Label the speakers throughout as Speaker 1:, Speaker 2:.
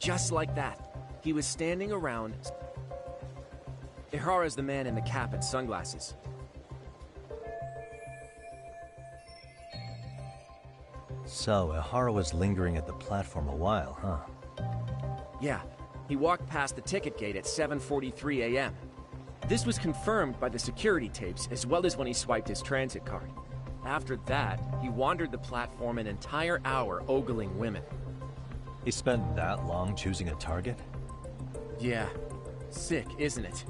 Speaker 1: Just like that, he was standing around. Ihara's the man in the cap and sunglasses.
Speaker 2: So, Ihara was lingering at the platform a while, huh?
Speaker 1: Yeah, he walked past the ticket gate at 7:43 a.m. This was confirmed by the security tapes as well as when he swiped his transit card. After that, he wandered the platform an entire hour ogling women.
Speaker 2: He spent that long choosing a target?
Speaker 1: Yeah, sick, isn't it?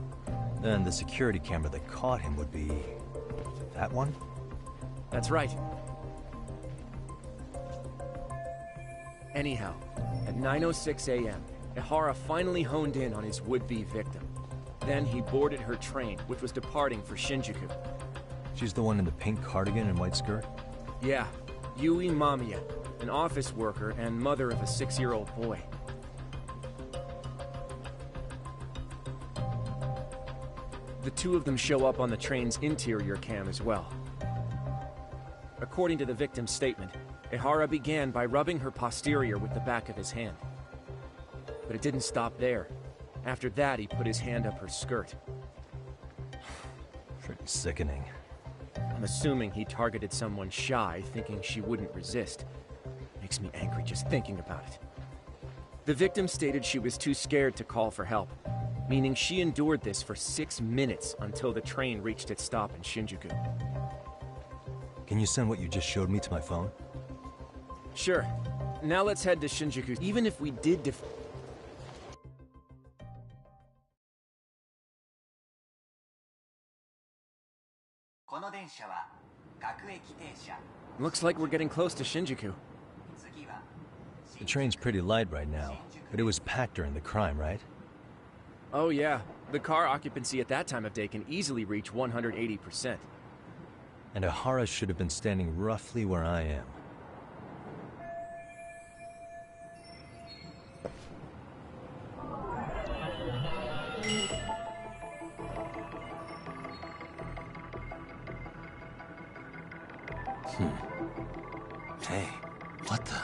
Speaker 2: Then the security camera that caught him would be... that one?
Speaker 1: That's right. Anyhow, at 9:06 a.m., Ihara finally honed in on his would-be victim. Then he boarded her train, which was departing for Shinjuku.
Speaker 2: She's the one in the pink cardigan and white skirt?
Speaker 1: Yeah, Yui Mamiya, an office worker and mother of a 6-year-old boy. The two of them show up on the train's interior cam as well. According to the victim's statement, Ihara began by rubbing her posterior with the back of his hand. But it didn't stop there. After that, he put his hand up her skirt.
Speaker 2: Pretty sickening.
Speaker 1: I'm assuming he targeted someone shy, thinking she wouldn't resist. Makes me angry just thinking about it. The victim stated she was too scared to call for help, meaning she endured this for 6 minutes until the train reached its stop in Shinjuku.
Speaker 2: Can you send what you just showed me to my phone?
Speaker 1: Sure. Now let's head to Shinjuku. Even if we did Looks like we're getting close to Shinjuku.
Speaker 2: The train's pretty light right now, but it was packed during the crime, right?
Speaker 1: Oh yeah, the car occupancy at that time of day can easily reach 180%.
Speaker 2: And Ihara should have been standing roughly where I am. Hey, what the...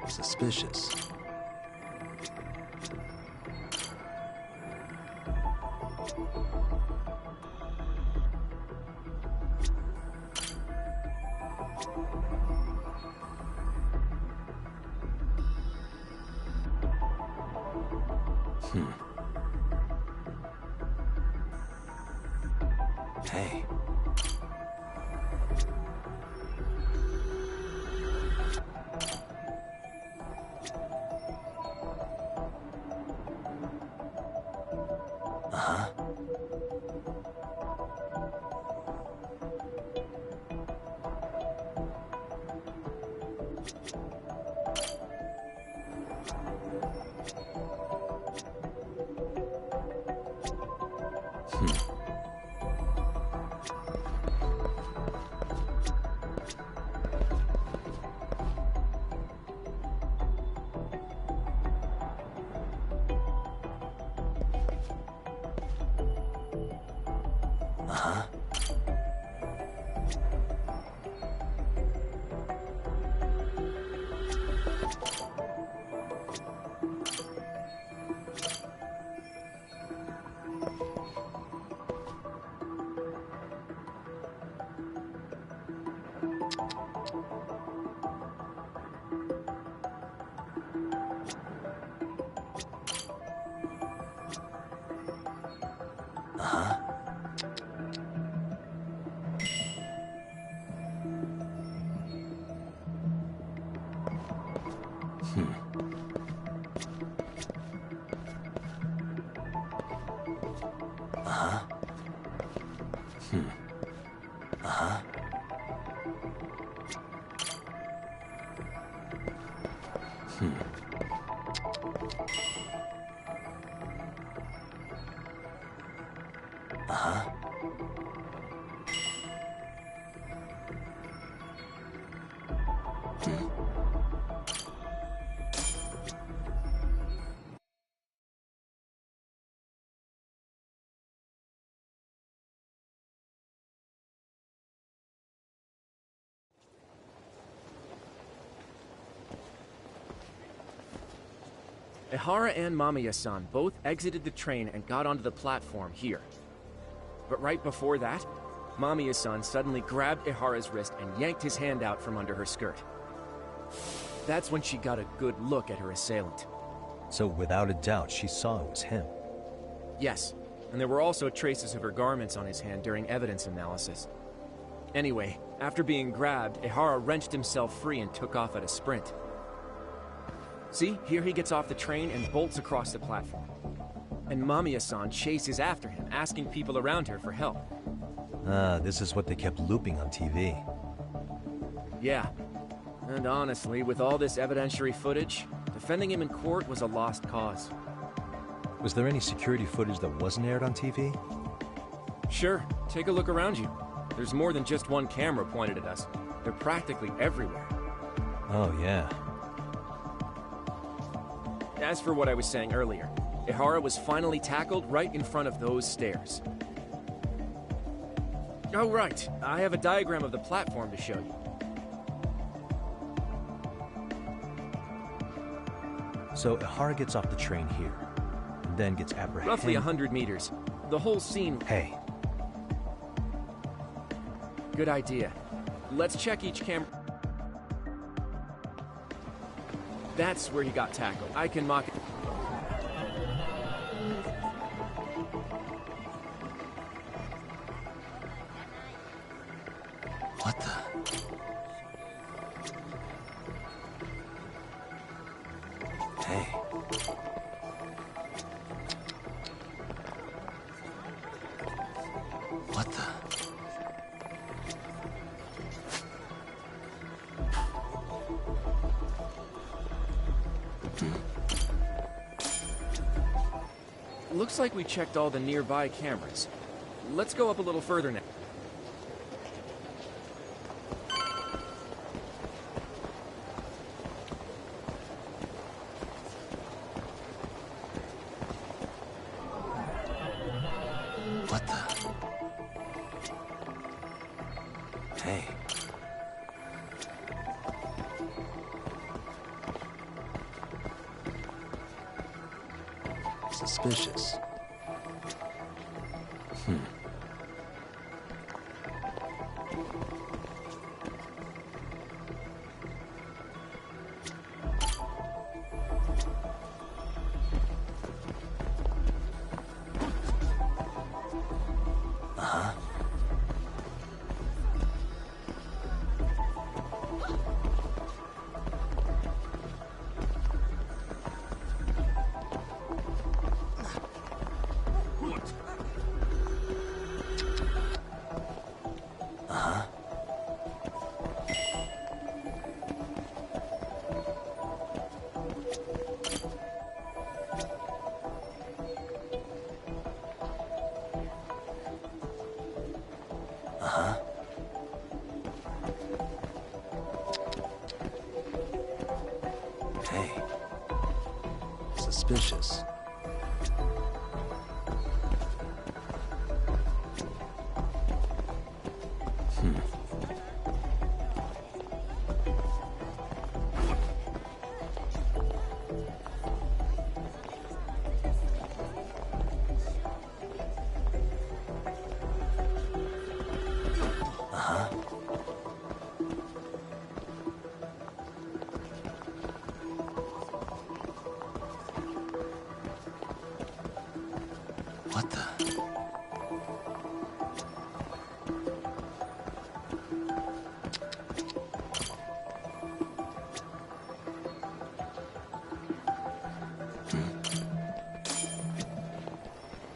Speaker 2: Suspicious. Hey. Uh-huh. Uh-huh. Uh-huh. Uh-huh. Uh-huh.
Speaker 1: Ihara and Mamiya-san both exited the train and got onto the platform here. But right before that, Mamiya-san suddenly grabbed Ihara's wrist and yanked his hand out from under her skirt. That's when she got a good look at her assailant.
Speaker 2: So without a doubt, she saw it was him.
Speaker 1: Yes, and there were also traces of her garments on his hand during evidence analysis. Anyway, after being grabbed, Ihara wrenched himself free and took off at a sprint. See, here he gets off the train and bolts across the platform. And Mamiya-san chases after him, asking people around her for help.
Speaker 2: Ah, this is what they kept looping on TV.
Speaker 1: Yeah. And honestly, with all this evidentiary footage, defending him in court was a lost cause.
Speaker 2: Was there any security footage that wasn't aired on TV?
Speaker 1: Sure, take a look around you. There's more than just one camera pointed at us. They're practically everywhere.
Speaker 2: Oh, yeah.
Speaker 1: As for what I was saying earlier, Ihara was finally tackled right in front of those stairs. Oh, right. I have a diagram of the platform to show you.
Speaker 2: So Ihara gets off the train here, and then gets apprehended.
Speaker 1: Roughly 100 meters. The whole scene...
Speaker 2: Hey.
Speaker 1: Good idea. Let's check each camera. That's where he got tackled. I can mock it.
Speaker 2: What the? Hey. What the?
Speaker 1: Looks like we checked all the nearby cameras. Let's go up a little further now.
Speaker 2: What the? Hey. Suspicious. Hey. Suspicious. What the?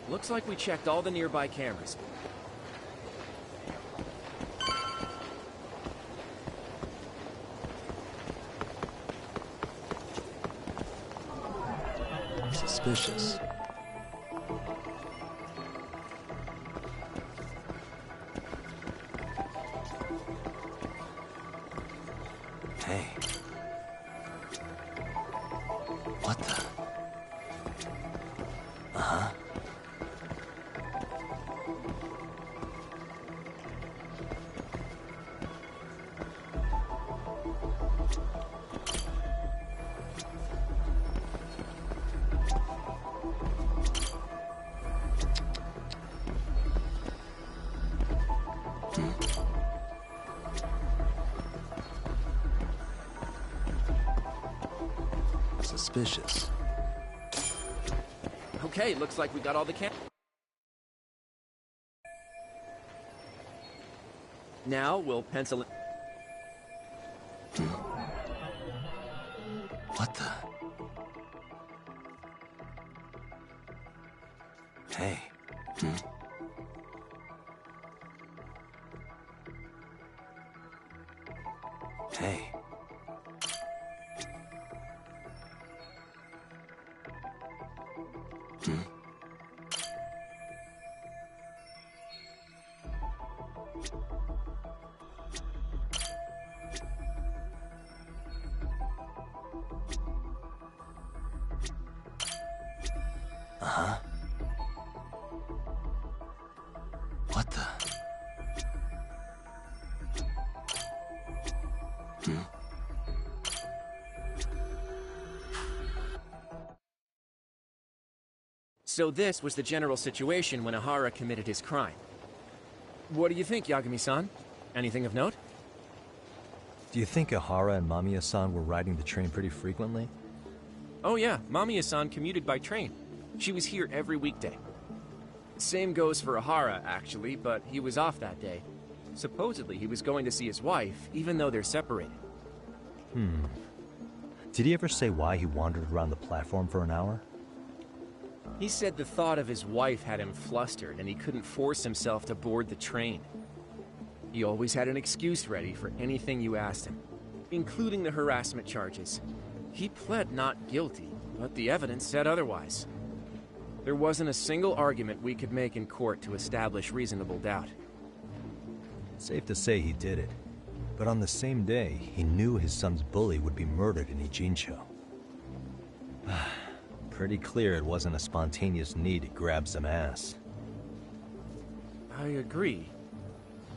Speaker 1: Looks like we checked all the nearby cameras.
Speaker 2: Suspicious. Hey. What the? suspicious.
Speaker 1: Okay, looks like we got all the Now we'll pencil in.
Speaker 2: What the? Hey. Hey. Uh-huh. What the?
Speaker 1: So this was the general situation when Ahara committed his crime. What do you think, Yagami-san? Anything of note?
Speaker 2: Do you think Ahara and Mamiya-san were riding the train pretty frequently?
Speaker 1: Oh yeah, Mamiya-san commuted by train. She was here every weekday. Same goes for Ahara, actually, but he was off that day. Supposedly, he was going to see his wife, even though they're separated.
Speaker 2: Did he ever say why he wandered around the platform for an hour?
Speaker 1: He said the thought of his wife had him flustered, and he couldn't force himself to board the train. He always had an excuse ready for anything you asked him, including the harassment charges. He pled not guilty, but the evidence said otherwise. There wasn't a single argument we could make in court to establish reasonable doubt.
Speaker 2: Safe to say he did it. But on the same day, he knew his son's bully would be murdered in Ijincho. Pretty clear it wasn't a spontaneous need to grab some ass.
Speaker 1: I agree.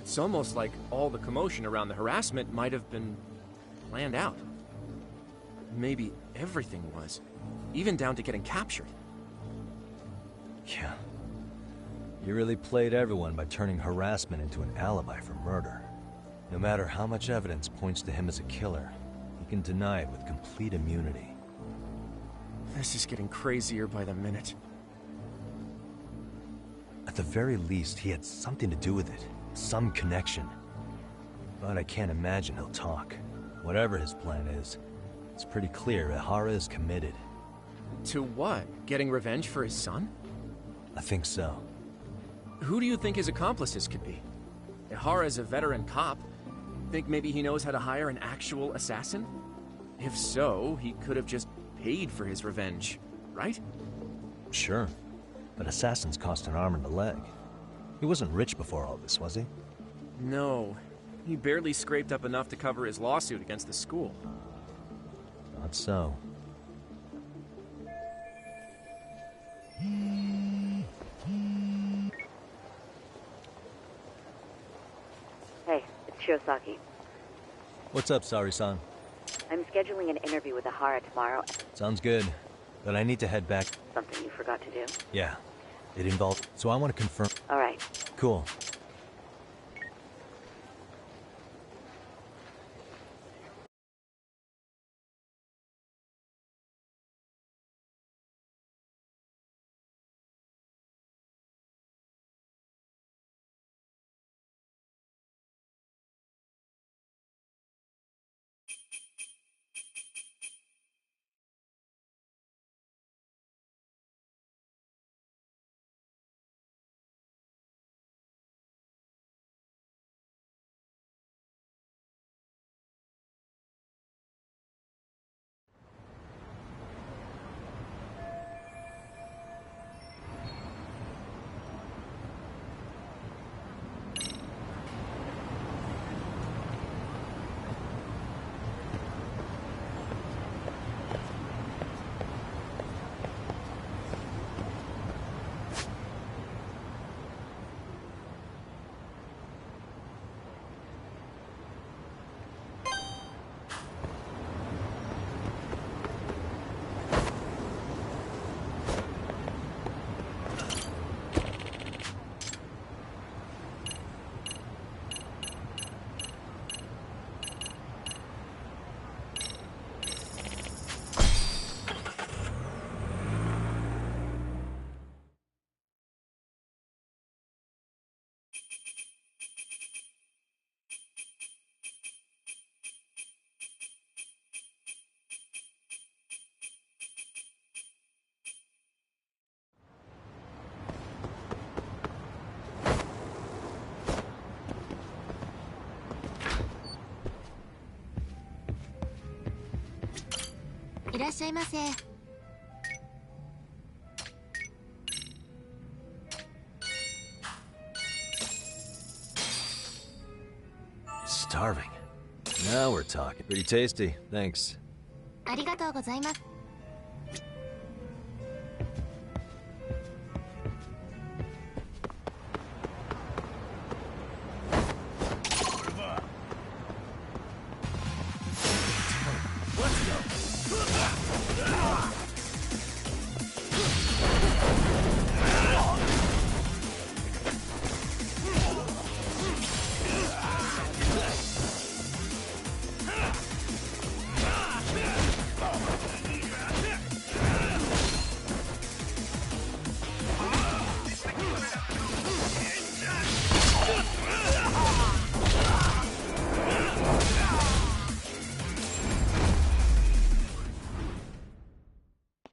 Speaker 1: It's almost like all the commotion around the harassment might have been planned out. Maybe everything was, even down to getting captured.
Speaker 2: Yeah. You really played everyone by turning harassment into an alibi for murder. No matter how much evidence points to him as a killer, he can deny it with complete immunity.
Speaker 1: This is getting crazier by the minute.
Speaker 2: At the very least, he had something to do with it. Some connection. But I can't imagine he'll talk. Whatever his plan is, it's pretty clear Ahara is committed.
Speaker 1: To what? Getting revenge for his son?
Speaker 2: I think so.
Speaker 1: Who do you think his accomplices could be? Ihara's a veteran cop. Think maybe he knows how to hire an actual assassin? If so, he could have just paid for his revenge, right?
Speaker 2: Sure. But assassins cost an arm and a leg. He wasn't rich before all this, was he?
Speaker 1: No. He barely scraped up enough to cover his lawsuit against the school.
Speaker 2: Not so.
Speaker 3: Hey, it's Shirosaki.
Speaker 2: What's up, Sari-san?
Speaker 3: I'm scheduling an interview with Ahara tomorrow.
Speaker 2: Sounds good. But I need to head back.
Speaker 3: Something you forgot to do?
Speaker 2: Yeah. It involved... So I want to confirm...
Speaker 3: All right.
Speaker 2: Cool.
Speaker 4: っしゃいませ。
Speaker 2: Starving. Now we're talking. Pretty tasty, thanks.
Speaker 4: ありがとうございます。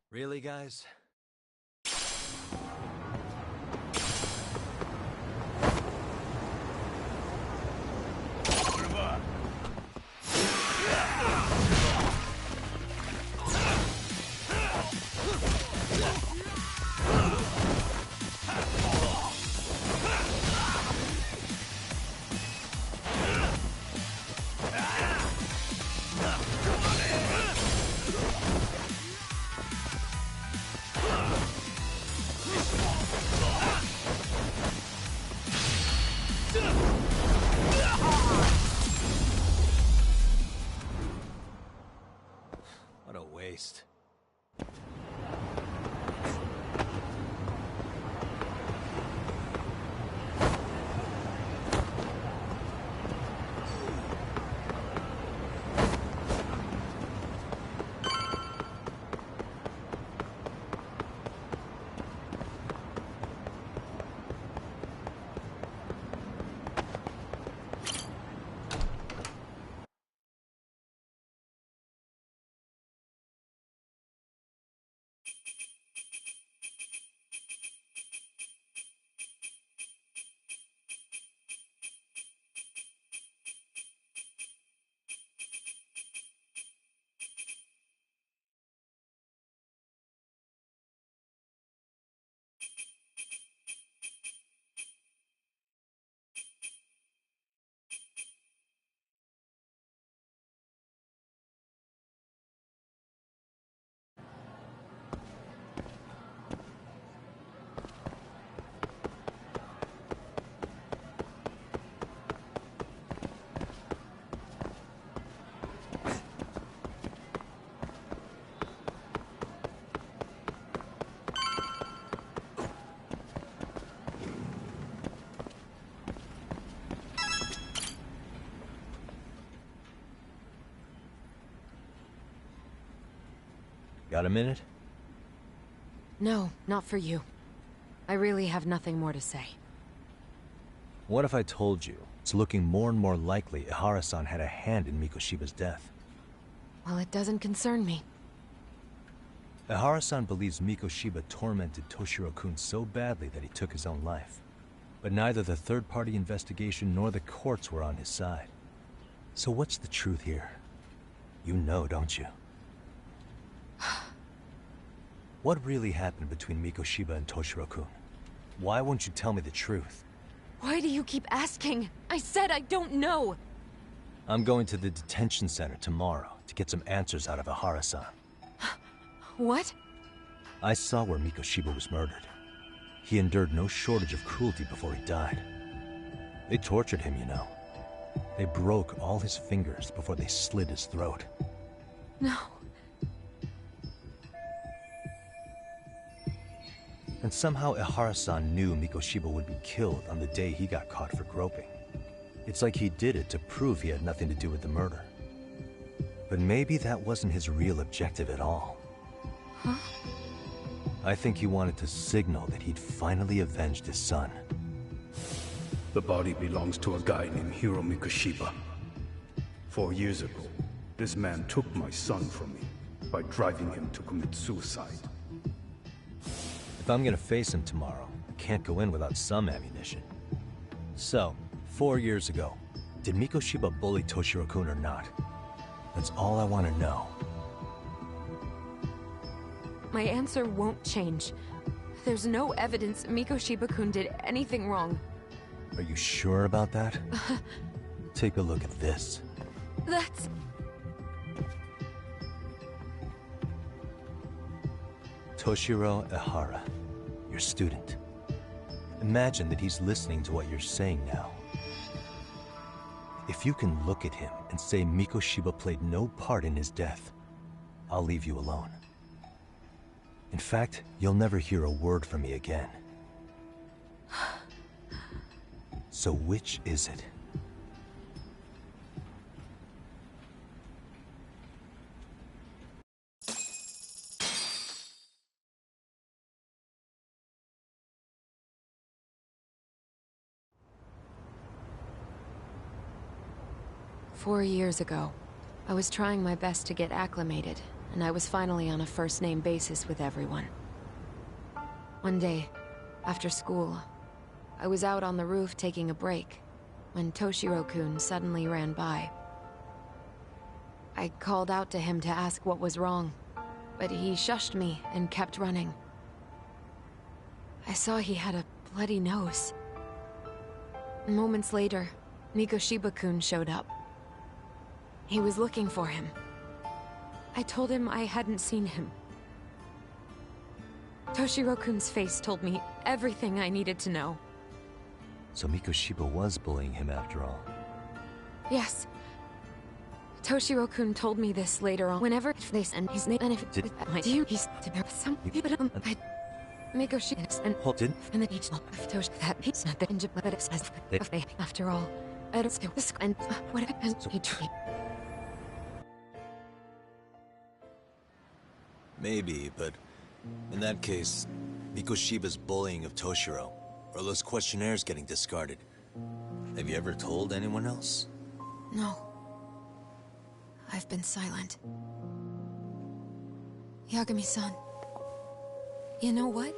Speaker 2: Really, guys? What a waste. Got a minute?
Speaker 5: No, not for you. I really have nothing more to say.
Speaker 2: What if I told you it's looking more and more likely Ihara-san had a hand in Mikoshiba's death?
Speaker 5: Well, it doesn't concern me.
Speaker 2: Ihara-san believes Mikoshiba tormented Toshiro-kun so badly that he took his own life. But neither the third-party investigation nor the courts were on his side. So what's the truth here? You know, don't you? What really happened between Mikoshiba and Toshiro-kun? Why won't you tell me the truth?
Speaker 5: Why do you keep asking? I said I don't know!
Speaker 2: I'm going to the detention center tomorrow to get some answers out of Ihara-san.
Speaker 5: What?
Speaker 2: I saw where Mikoshiba was murdered. He endured no shortage of cruelty before he died. They tortured him, you know. They broke all his fingers before they slit his throat.
Speaker 5: No.
Speaker 2: And somehow Ihara-san knew Mikoshiba would be killed on the day he got caught for groping. It's like he did it to prove he had nothing to do with the murder. But maybe that wasn't his real objective at all.
Speaker 5: Huh?
Speaker 2: I think he wanted to signal that he'd finally avenged his son.
Speaker 6: The body belongs to a guy named Hiro Mikoshiba. 4 years ago, this man took my son from me by driving him to commit suicide.
Speaker 2: If I'm gonna face him tomorrow, I can't go in without some ammunition. So, 4 years ago, did Mikoshiba bully Toshiro-kun or not? That's all I want to know.
Speaker 5: My answer won't change. There's no evidence Mikoshiba-kun did anything wrong.
Speaker 2: Are you sure about that? Take a look at this.
Speaker 5: That's...
Speaker 2: Toshiro Ehara, your student. Imagine that he's listening to what you're saying now. If you can look at him and say Mikoshiba played no part in his death, I'll leave you alone. In fact, you'll never hear a word from me again. So which is it?
Speaker 5: "4 years ago, I was trying my best to get acclimated, and I was finally on a first-name basis with everyone. One day, after school, I was out on the roof taking a break, when Toshiro-kun suddenly ran by. I called out to him to ask what was wrong, but he shushed me and kept running. I saw he had a bloody nose. Moments later, Mikoshiba-kun showed up. He was looking for him. I told him I hadn't seen him. Toshiro-kun's face told me everything I needed to know.
Speaker 2: So Mikoshiba was bullying him after all.
Speaker 5: Yes. Toshiro-kun told me this later on. Whenever they send his name, and if
Speaker 2: Did-
Speaker 5: my dear, he's to bear some. Mikoshiba and
Speaker 2: Hold it.
Speaker 5: and then each of Tosh that he's not the injured, but it says after all. I don't say this and what has he treat.
Speaker 2: Maybe, but in that case, Mikoshiba's bullying of Toshiro, or those questionnaires getting discarded. Have you ever told anyone else?
Speaker 5: No. I've been silent. Yagami-san. You know what?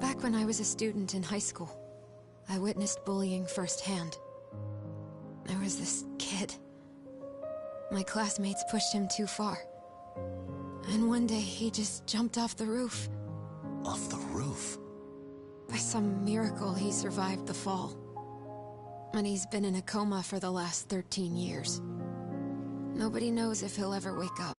Speaker 5: Back when I was a student in high school, I witnessed bullying firsthand. There was this kid. My classmates pushed him too far. And one day he just jumped off the roof.
Speaker 2: Off the roof?
Speaker 5: By some miracle, he survived the fall. And he's been in a coma for the last 13 years. Nobody knows if he'll ever wake up.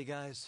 Speaker 2: guys?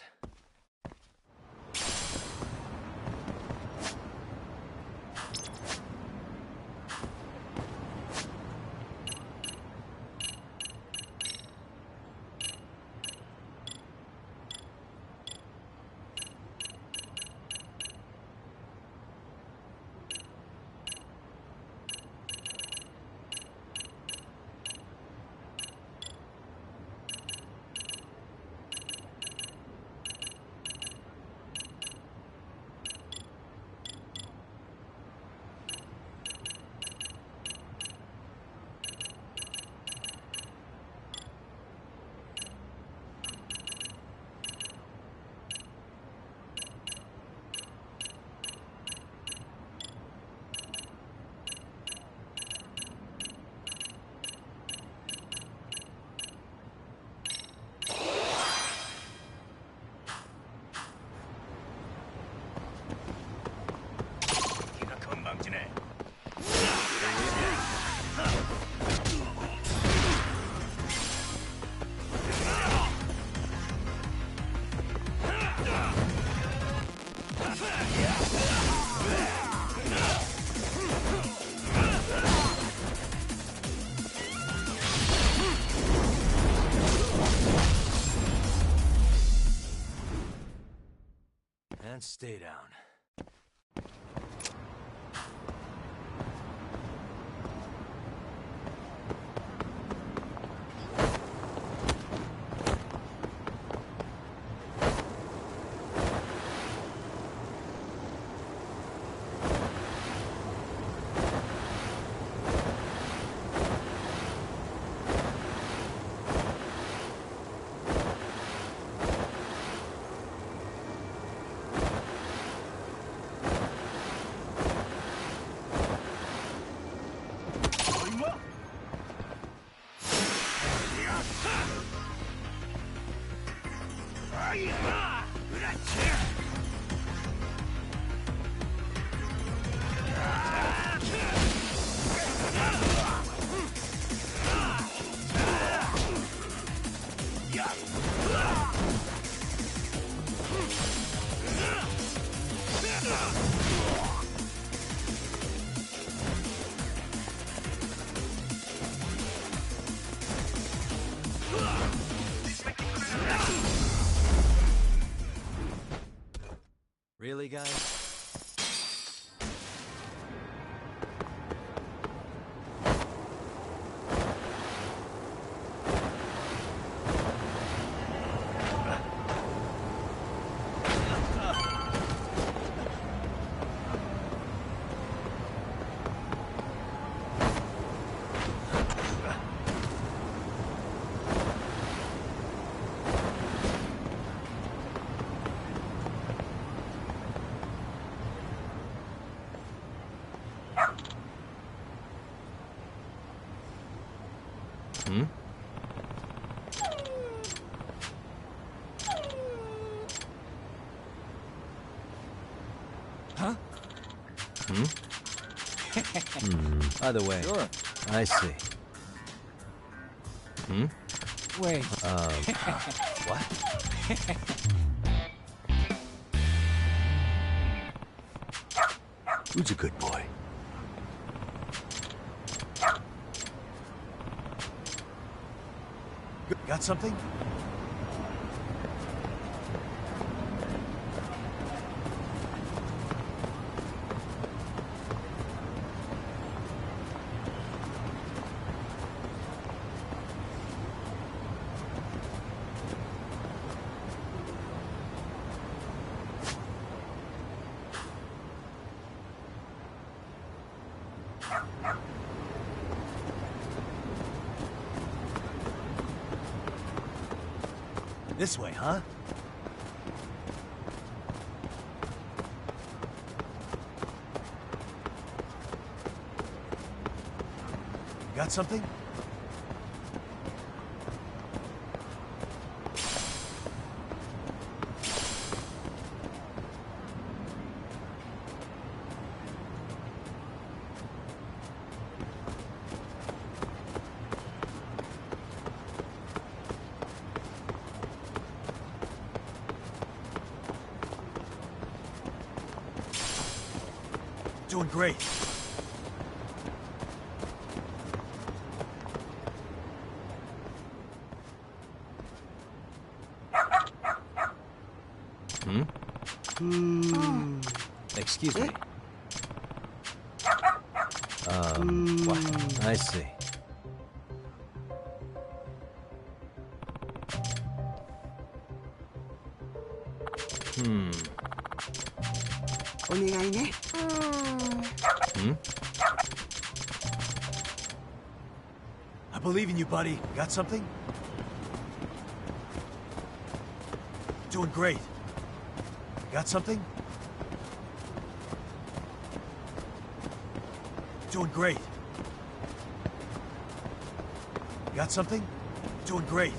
Speaker 2: And stay down. Really, guys? Hmm?
Speaker 7: Huh?
Speaker 2: Hmm? Either way.
Speaker 7: Sure.
Speaker 2: I see. Hmm?
Speaker 7: Wait.
Speaker 2: What? Who's a good boy? Got something? This way, huh? Got something?
Speaker 7: Doing great.
Speaker 2: Excuse me. What? I see.
Speaker 7: I believe in you, buddy. Got something? Doing great. Got something? Doing great. Got something? Doing great.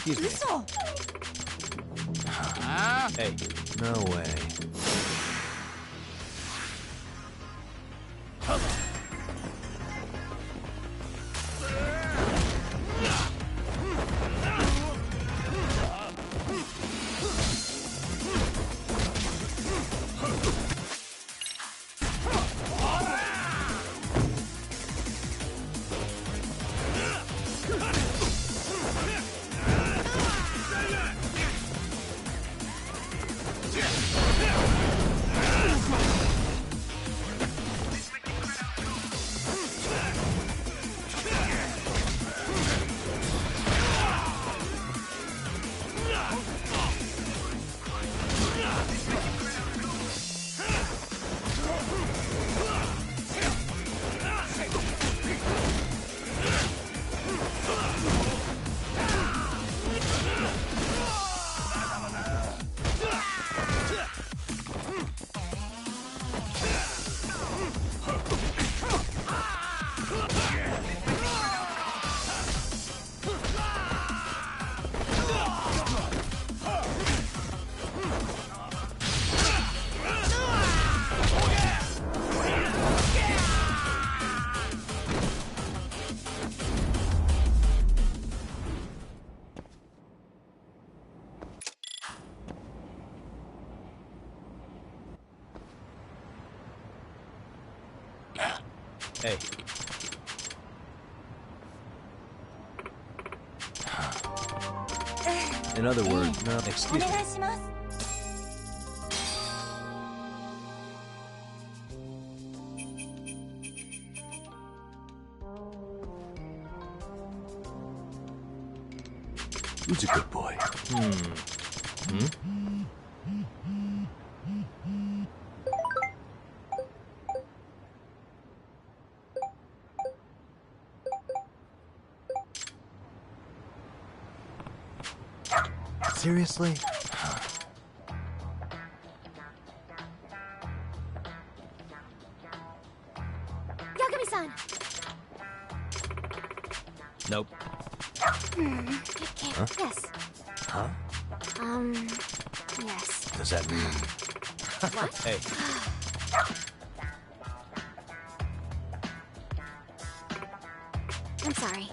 Speaker 2: Excuse me. Hey, no way. Hey. In other words, no, excuse me.
Speaker 7: Who's a good boy?
Speaker 2: Seriously?
Speaker 4: Yagami-san!
Speaker 2: Nope.
Speaker 4: Huh? Yes.
Speaker 2: Huh?
Speaker 4: Yes.
Speaker 2: Does that mean...
Speaker 4: What?
Speaker 2: Hey.
Speaker 4: I'm sorry.